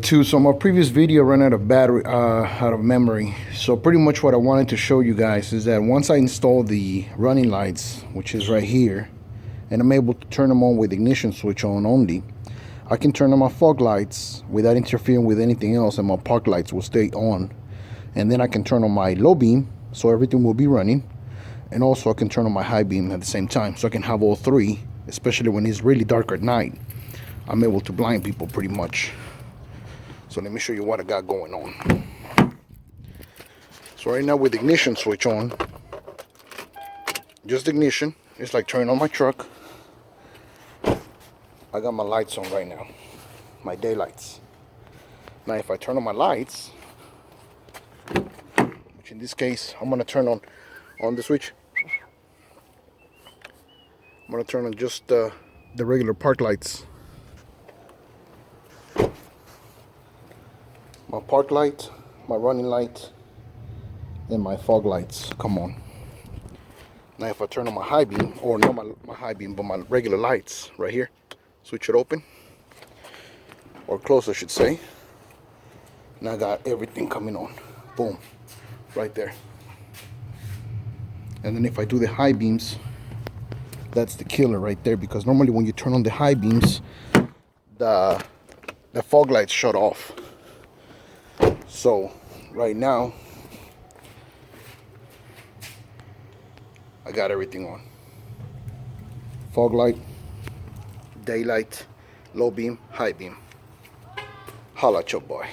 Too, so my previous video ran out of battery, out of memory. So pretty much what I wanted to show you guys is that once I install the running lights, which is right here, and I'm able to turn them on with ignition switch on only, I can turn on my fog lights without interfering with anything else, and my park lights will stay on. And then I can turn on my low beam, so everything will be running, and also I can turn on my high beam at the same time, so I can have all three, especially when it's really dark at night. I'm able to blind people pretty much. So let me show you what I got going on. So right now with the ignition switch on, just ignition, it's like turning on my truck. I got my lights on right now, my daylights. Now if I turn on my lights, which in this case I'm gonna turn on the switch. I'm gonna turn on just the regular park lights. My park light, my running light, and my fog lights come on. Now if I turn on my high beam, or not my high beam, but my regular lights right here, switch it open, or close I should say. Now I got everything coming on. Boom, right there. And then if I do the high beams, that's the killer right there, because normally when you turn on the high beams, the fog lights shut off. So right now I got everything on. Fog light, daylight, low beam, high beam. Holla at your boy.